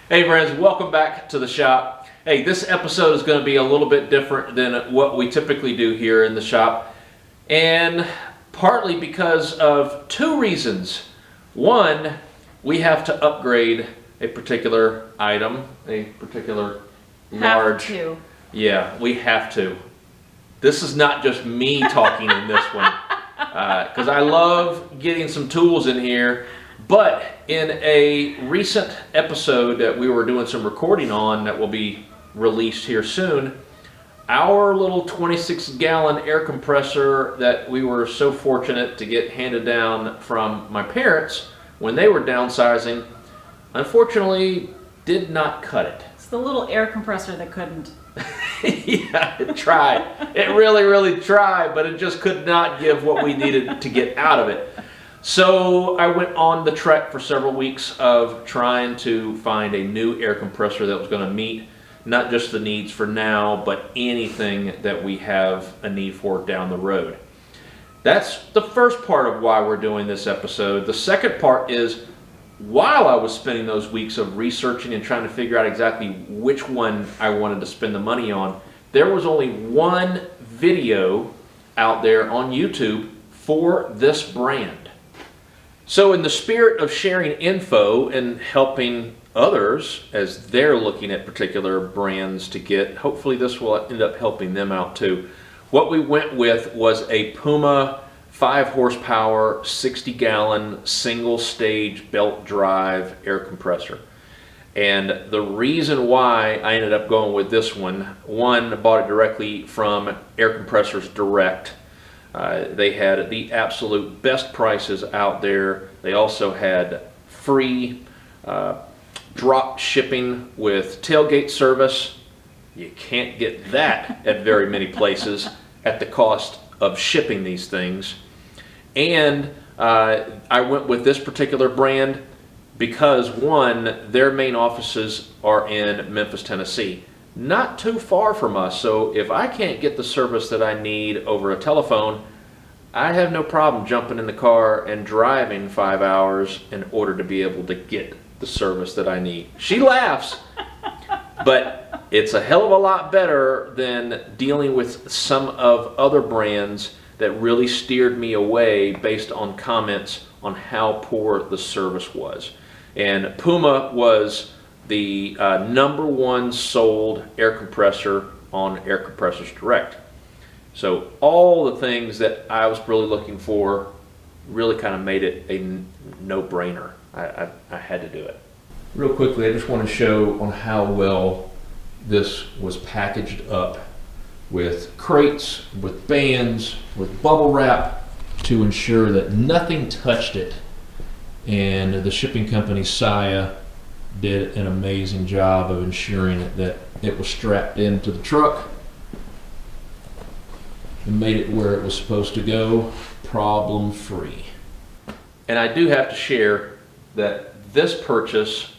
Hey friends, welcome back to the shop. Hey, this episode is going to be a little bit different than what we typically do here in the shop, and partly because of two reasons. One, we have to upgrade a particular item, a particular large. Have to. Yeah, we have to. This is not just me talking in this one, because I love getting some tools in here. But in a recent episode that we were doing some recording on that will be released here soon, our little 26-gallon air compressor that we were so fortunate to get handed down from my parents when they were downsizing, unfortunately did not cut it. It's the little air compressor that couldn't. Yeah, it tried. It really tried, but it just could not give what we needed to get out of it. So I went on the trek for several weeks of trying to find a new air compressor that was going to meet not just the needs for now, but anything that we have a need for down the road. That's the first part of why we're doing this episode. The second part is, while I was spending those weeks of researching and trying to figure out exactly which one I wanted to spend the money on, there was only one video out there on YouTube for this brand. So in the spirit of sharing info and helping others as they're looking at particular brands to get, hopefully this will end up helping them out too. What we went with was a Puma 5 horsepower, 60-gallon, single-stage belt drive air compressor. And the reason why I ended up going with this one bought it directly from Air Compressors Direct. They had the absolute best prices out there. They also had free drop shipping with tailgate service. You can't get that at very many places at the cost of shipping these things. And I went with this particular brand because, one, their main offices are in Memphis, Tennessee. Not too far from us, so if I can't get the service that I need over a telephone, I have no problem jumping in the car and driving 5 hours in order to be able to get the service that I need. She laughs, but it's a hell of a lot better than dealing with some of other brands that really steered me away based on comments on how poor the service was. And Puma was the #1 sold air compressor on Air Compressors Direct. So all the things that I was really looking for really kind of made it a no-brainer. I had to do it. Real quickly, I just want to show on how well this was packaged up with crates, with bands, with bubble wrap to ensure that nothing touched it. And the shipping company, Saya, did an amazing job of ensuring that it was strapped into the truck and made it where it was supposed to go, problem free. And I do have to share that this purchase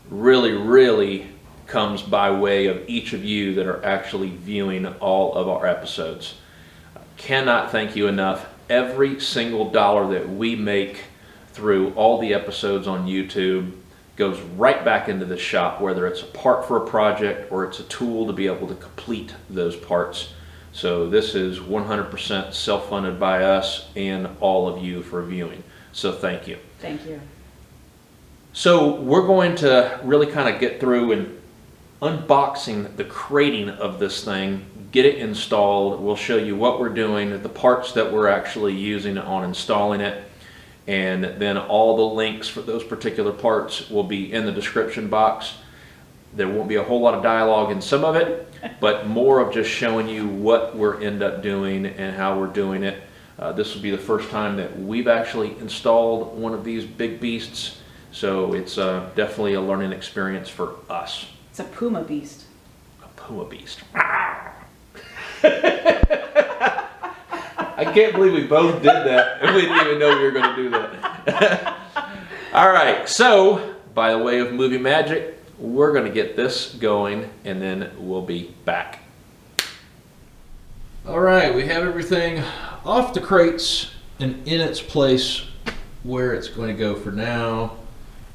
really comes by way of each of you that are actually viewing all of our episodes. Cannot thank you enough. Every single dollar that we make through all the episodes on YouTube goes right back into the shop, whether it's a part for a project or it's a tool to be able to complete those parts. So this is 100% self-funded by us and all of you for viewing. So thank you. Thank you. So we're going to really kind of get through and unboxing the crating of this thing, get it installed. We'll show you what we're doing, the parts that we're actually using on installing it, and then all the links for those particular parts will be in the description box. There won't be a whole lot of dialogue in some of it, but more of just showing you what we're end up doing and how we're doing it. This will be the first time that we've actually installed one of these big beasts, so it's definitely a learning experience for us. It's a Puma beast. A Puma beast. I can't believe we both did that and we didn't even know we were going to do that. All right, so by the way of movie magic, we're going to get this going and then we'll be back. All right, we have everything off the crates and in its place where it's going to go for now.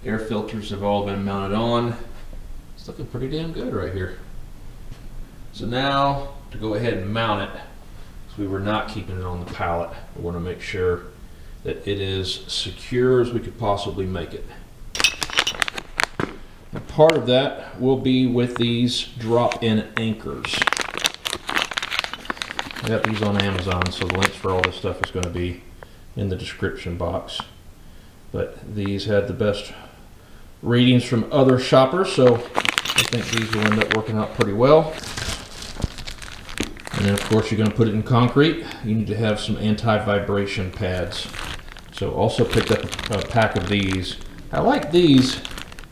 Air filters have all been mounted on. It's looking pretty damn good right here. So now to go ahead and mount it, because we were not keeping it on the pallet. We want to make sure that it is secure as we could possibly make it. And part of that will be with these drop-in anchors. I got these on Amazon, so the links for all this stuff is going to be in the description box. But these had the best ratings from other shoppers, so I think these will end up working out pretty well. And then of course you're going to put it in concrete. You need to have some anti-vibration pads. So also picked up a pack of these. I like these.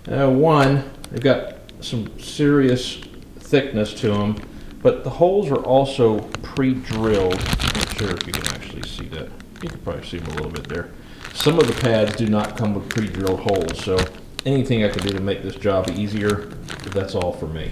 One, they've got some serious thickness to them, but the holes are also pre-drilled. I'm not sure if you can actually see that. You can probably see them a little bit there. Some of the pads do not come with pre-drilled holes, so anything I can do to make this job easier, that's all for me.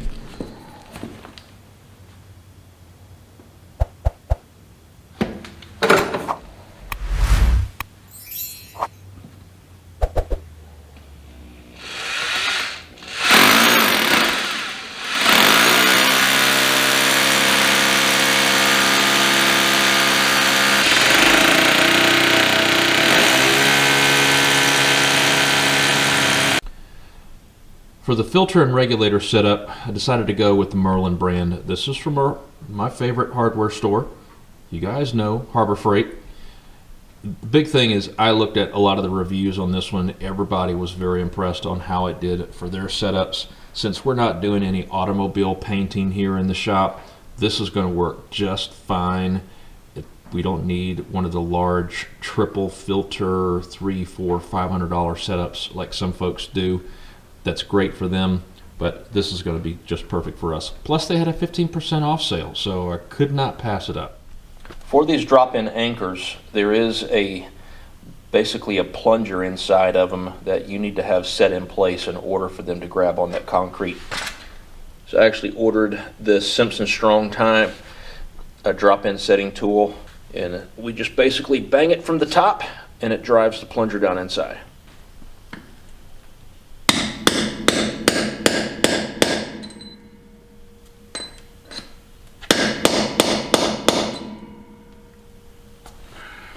For the filter and regulator setup, I decided to go with the Merlin brand. This is from my favorite hardware store. You guys know, Harbor Freight. The big thing is I looked at a lot of the reviews on this one. Everybody was very impressed on how it did for their setups. Since we're not doing any automobile painting here in the shop, this is going to work just fine. We don't need one of the large triple filter $300, $400, $500 setups like some folks do. That's great for them, but this is going to be just perfect for us. Plus they had a 15% off sale, so I could not pass it up. For these drop-in anchors, there is basically a plunger inside of them that you need to have set in place in order for them to grab on that concrete. So I actually ordered this Simpson Strong Time drop-in setting tool, and we just basically bang it from the top and it drives the plunger down inside.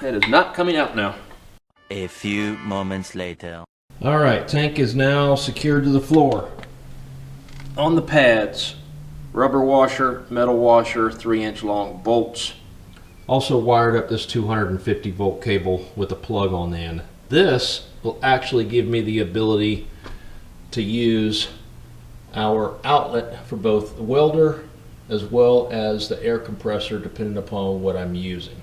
It is not coming out now. A few moments later. All right, tank is now secured to the floor. On the pads, rubber washer, metal washer, 3-inch long bolts. Also wired up this 250 volt cable with a plug on the end. This will actually give me the ability to use our outlet for both the welder as well as the air compressor, depending upon what I'm using.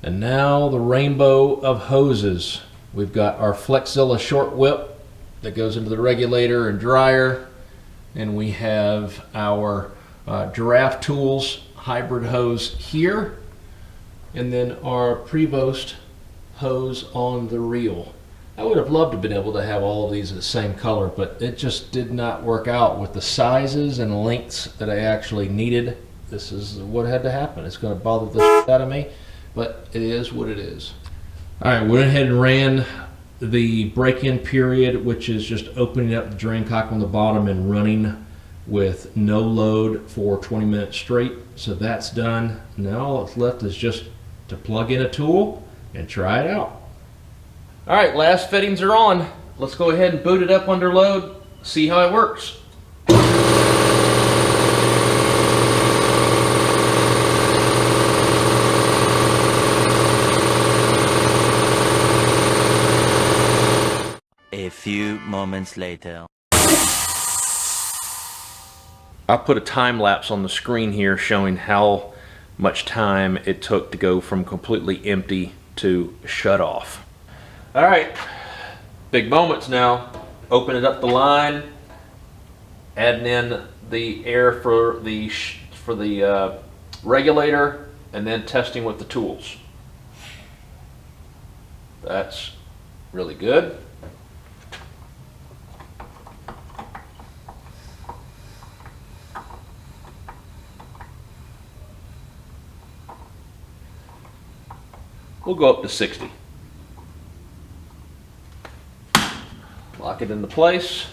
And now the rainbow of hoses. We've got our Flexzilla short whip that goes into the regulator and dryer. And we have our Giraffe Tools hybrid hose here. And then our Prevost hose on the reel. I would have loved to have been able to have all of these the same color, but it just did not work out with the sizes and lengths that I actually needed. This is what had to happen. It's going to bother the shit out of me, but it is what it is. All right, went ahead and ran the break-in period, which is just opening up the drain cock on the bottom and running with no load for 20 minutes straight. So that's done. Now all that's left is just to plug in a tool and try it out. All right, last fittings are on. Let's go ahead and boot it up under load, see how it works. A few moments later. I'll put a time lapse on the screen here showing how much time it took to go from completely empty to shut off. All right, big moments now. Opening up the line, adding in the air for the regulator, and then testing with the tools. That's really good. We'll go up to 60. Lock it into place.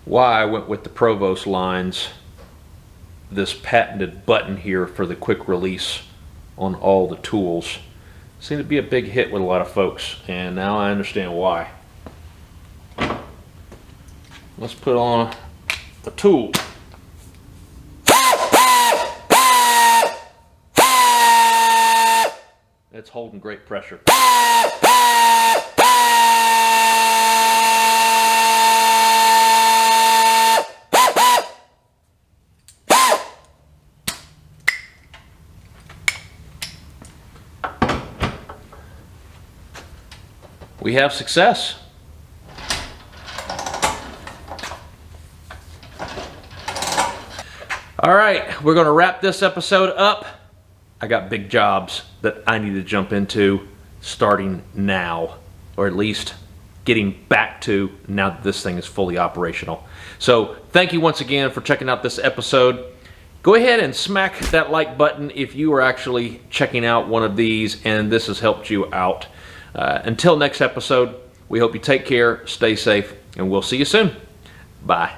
why I went with the Provost lines, this patented button here for the quick release on all the tools. Seemed to be a big hit with a lot of folks, and now I understand why. Let's put on a tool. It's holding great pressure. We have success. All right, we're going to wrap this episode up. I got big jobs that I need to jump into starting now, or at least getting back to now that this thing is fully operational. So thank you once again for checking out this episode. Go ahead and smack that like button if you are actually checking out one of these and this has helped you out. Until next episode, we hope you take care, stay safe, and we'll see you soon. Bye.